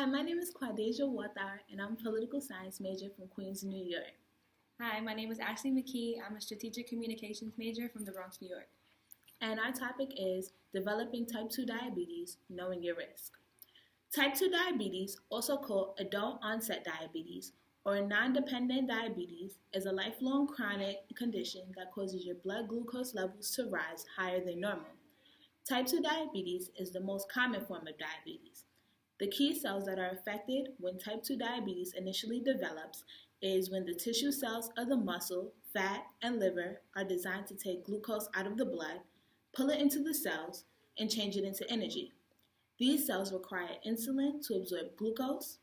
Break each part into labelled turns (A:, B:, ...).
A: Hi, my name is Quadeja Wathar, and I'm a political science major from Queens, New York.
B: Hi, my name is Ashley McKee. I'm a strategic communications major from the Bronx, New York.
A: And our topic is developing type 2 diabetes, knowing your risk. Type 2 diabetes, also called adult onset diabetes or non-dependent diabetes, is a lifelong chronic condition that causes your blood glucose levels to rise higher than normal. Type 2 diabetes is the most common form of diabetes. The key cells that are affected when type 2 diabetes initially develops is when the tissue cells of the muscle, fat, and liver are designed to take glucose out of the blood, pull it into the cells, and change it into energy. These cells require insulin to absorb glucose.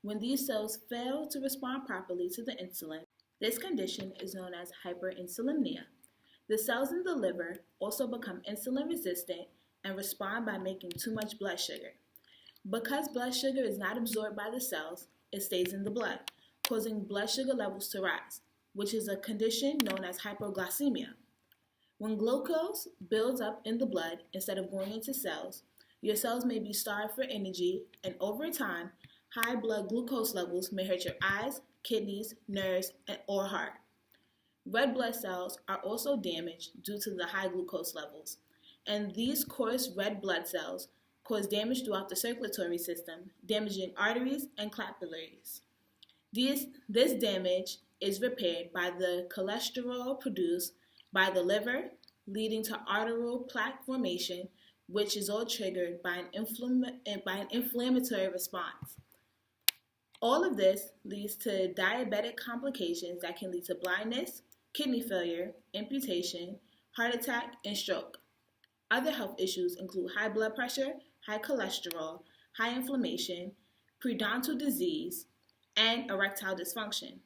A: When these cells fail to respond properly to the insulin, this condition is known as hyperinsulinemia. The cells in the liver also become insulin resistant and respond by making too much blood sugar. Because blood sugar is not absorbed by the cells, it stays in the blood, causing blood sugar levels to rise, which is a condition known as hypoglycemia. When glucose builds up in the blood instead of going into cells, your cells may be starved for energy, and over time, high blood glucose levels may hurt your eyes, kidneys, nerves, or heart. Red blood cells are also damaged due to the high glucose levels, and these coarse red blood cells cause damage throughout the circulatory system, damaging arteries and capillaries. This damage is repaired by the cholesterol produced by the liver, leading to arterial plaque formation, which is all triggered by an inflammatory response. All of this leads to diabetic complications that can lead to blindness, kidney failure, amputation, heart attack, and stroke. Other health issues include high blood pressure, high cholesterol, high inflammation, periodontal disease, and erectile dysfunction.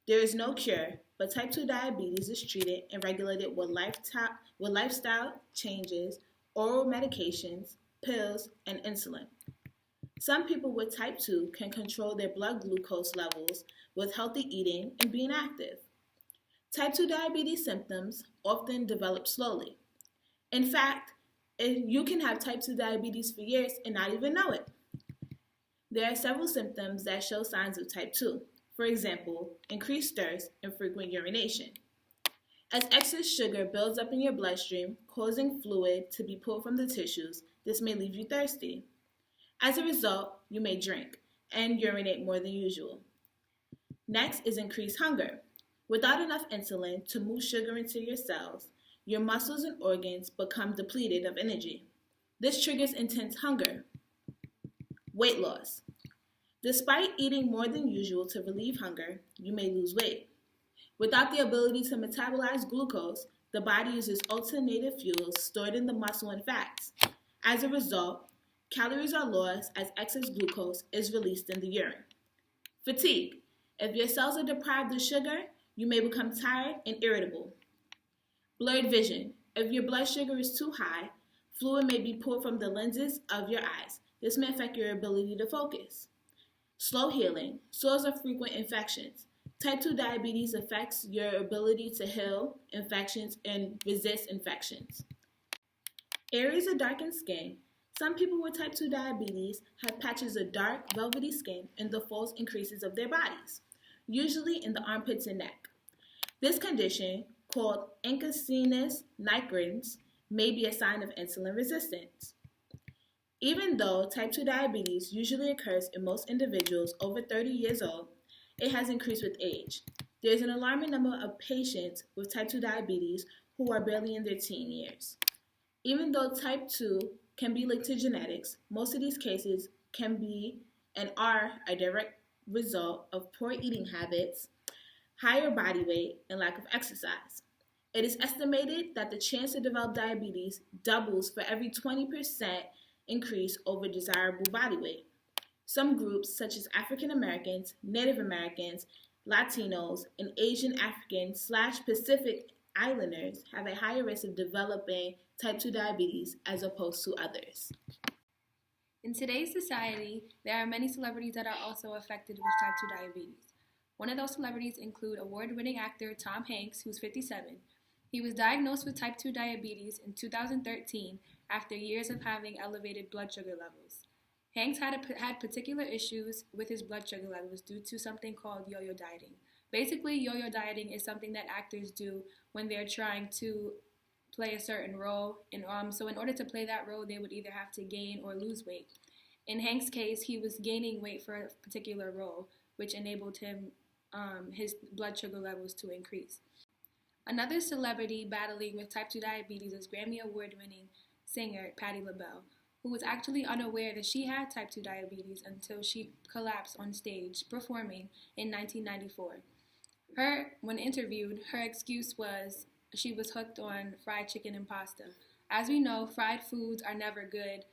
A: There is no cure, but type 2 diabetes is treated and regulated with lifestyle changes, oral medications, pills, and insulin. Some people with type 2 can control their blood glucose levels with healthy eating and being active. Type 2 diabetes symptoms often develop slowly. In fact, you can have type 2 diabetes for years and not even know it. There are several symptoms that show signs of type 2. For example, increased thirst and frequent urination. As excess sugar builds up in your bloodstream, causing fluid to be pulled from the tissues, this may leave you thirsty. As a result, you may drink and urinate more than usual. Next is increased hunger. Without enough insulin to move sugar into your cells, your muscles and organs become depleted of energy. This triggers intense hunger. Weight loss. Despite eating more than usual to relieve hunger, you may lose weight. Without the ability to metabolize glucose, the body uses alternative fuels stored in the muscle and fats. As a result, calories are lost as excess glucose is released in the urine. Fatigue. If your cells are deprived of sugar, you may become tired and irritable. Blurred vision. If your blood sugar is too high, fluid may be pulled from the lenses of your eyes. This may affect your ability to focus. Slow healing. Sores are frequent infections. Type 2 diabetes affects your ability to heal infections and resist infections. Areas of darkened skin. Some people with type 2 diabetes have patches of dark, velvety skin in the folds and creases of their bodies, usually in the armpits and neck. This condition, called acanthosis nigricans, may be a sign of insulin resistance. Even though type 2 diabetes usually occurs in most individuals over 30 years old, it has increased with age. There is an alarming number of patients with type 2 diabetes who are barely in their teen years. Even though type 2 can be linked to genetics, most of these cases can be and are a direct result of poor eating habits, higher body weight, and lack of exercise. It is estimated that the chance to develop diabetes doubles for every 20% increase over desirable body weight. Some groups, such as African Americans, Native Americans, Latinos, and Asian African/Pacific Islanders have a higher risk of developing type 2 diabetes as opposed to others.
B: In today's society, there are many celebrities that are also affected with type 2 diabetes. One of those celebrities include award-winning actor Tom Hanks, who's 57. He was diagnosed with type 2 diabetes in 2013 after years of having elevated blood sugar levels. Hanks had particular issues with his blood sugar levels due to something called yo-yo dieting. Basically, yo-yo dieting is something that actors do when they're trying to play a certain role. And so in order to play that role, they would either have to gain or lose weight. In Hank's case, he was gaining weight for a particular role, which enabled him his blood sugar levels to increase. Another celebrity battling with type 2 diabetes is Grammy Award-winning singer Patti LaBelle, who was actually unaware that she had type 2 diabetes until she collapsed on stage performing in 1994. When interviewed, her excuse was she was hooked on fried chicken and pasta. As we know, fried foods are never good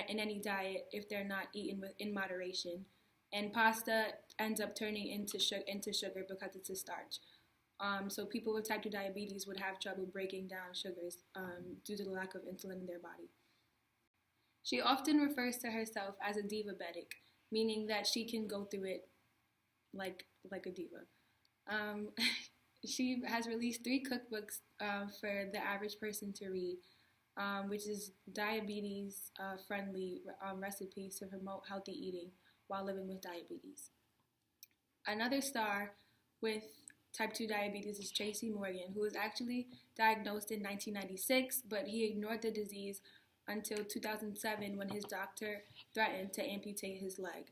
B: in any diet if they're not eaten in moderation. And pasta ends up turning into sugar because it's a starch. So people with type 2 diabetes would have trouble breaking down sugars due to the lack of insulin in their body. She often refers to herself as a diabetic, meaning that she can go through it like a diva. She has released 3 cookbooks for the average person to read, which is diabetes-friendly recipes to promote healthy eating while living with diabetes. Another star with type 2 diabetes is Tracy Morgan, who was actually diagnosed in 1996, but he ignored the disease until 2007 when his doctor threatened to amputate his leg.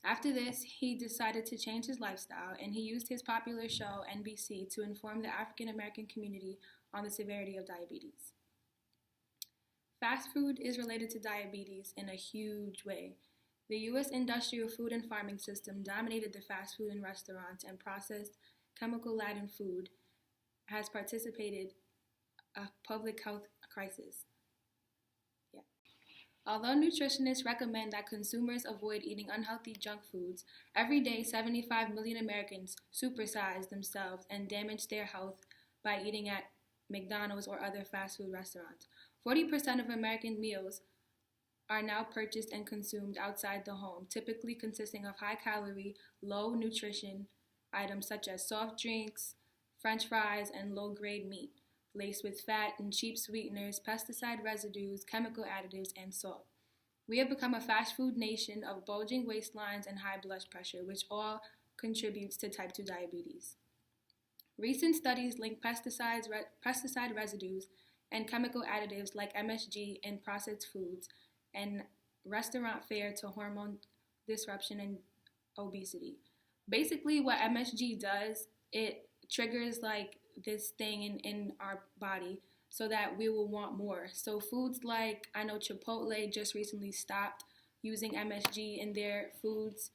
B: After this, he decided to change his lifestyle, and he used his popular show, NBC, to inform the African American community on the severity of diabetes. Fast food is related to diabetes in a huge way. The U.S. industrial food and farming system dominated the fast food and restaurants, and processed chemical-laden food has participated in a public health crisis. Although nutritionists recommend that consumers avoid eating unhealthy junk foods, every day 75 million Americans supersize themselves and damage their health by eating at McDonald's or other fast food restaurants. 40% of American meals are now purchased and consumed outside the home, typically consisting of high-calorie, low-nutrition items such as soft drinks, French fries, and low-grade meat, laced with fat and cheap sweeteners, pesticide residues, chemical additives, and salt. We have become a fast food nation of bulging waistlines and high blood pressure, which all contributes to type 2 diabetes. Recent studies link pesticide residues and chemical additives like MSG in processed foods and restaurant fare to hormone disruption and obesity. Basically, what MSG does, it triggers like this thing in our body so that we will want more. So foods like, I know Chipotle just recently stopped using MSG in their foods.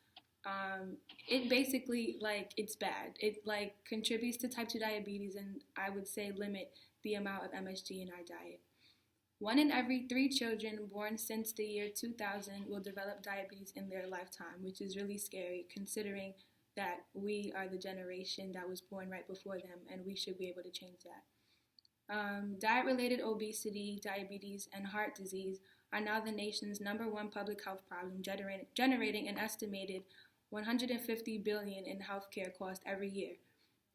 B: It basically, like, it's bad. It, like, contributes to type 2 diabetes, and I would say limit the amount of MSG in our diet. 1 in every 3 children born since the year 2000 will develop diabetes in their lifetime, which is really scary considering that we are the generation that was born right before them, and we should be able to change that. Diet-related obesity, diabetes, and heart disease are now the nation's #1 public health problem, generating an estimated $150 billion in healthcare costs every year.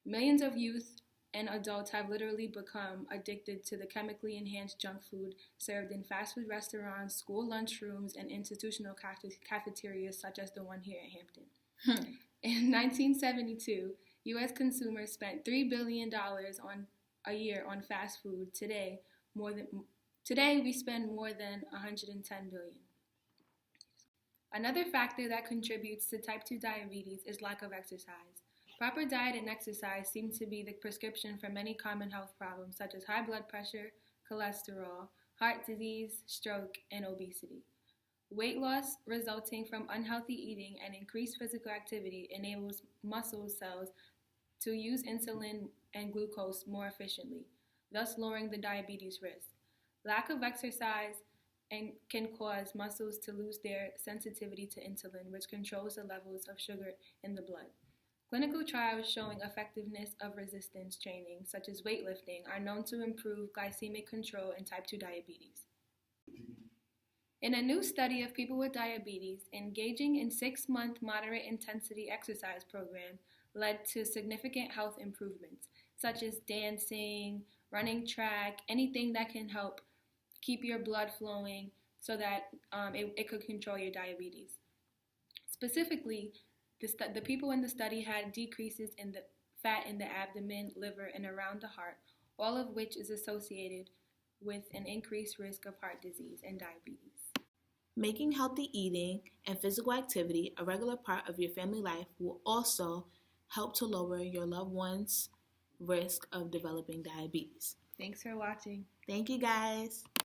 B: Millions of youth and adults have literally become addicted to the chemically enhanced junk food served in fast food restaurants, school lunchrooms, and institutional cafeterias such as the one here at Hampton. In 1972, U.S. consumers spent $3 billion a year on fast food. Today, we spend more than $110 billion. Another factor that contributes to type 2 diabetes is lack of exercise. Proper diet and exercise seem to be the prescription for many common health problems such as high blood pressure, cholesterol, heart disease, stroke, and obesity. Weight loss resulting from unhealthy eating and increased physical activity enables muscle cells to use insulin and glucose more efficiently, thus lowering the diabetes risk. Lack of exercise can cause muscles to lose their sensitivity to insulin, which controls the levels of sugar in the blood. Clinical trials showing effectiveness of resistance training, such as weightlifting, are known to improve glycemic control in type 2 diabetes. In a new study of people with diabetes, engaging in 6-month moderate intensity exercise program led to significant health improvements, such as dancing, running track, anything that can help keep your blood flowing so that it could control your diabetes. Specifically, the people in the study had decreases in the fat in the abdomen, liver, and around the heart, all of which is associated with an increased risk of heart disease and diabetes.
A: Making healthy eating and physical activity a regular part of your family life will also help to lower your loved one's risk of developing diabetes.
B: Thanks for watching.
A: Thank you, guys.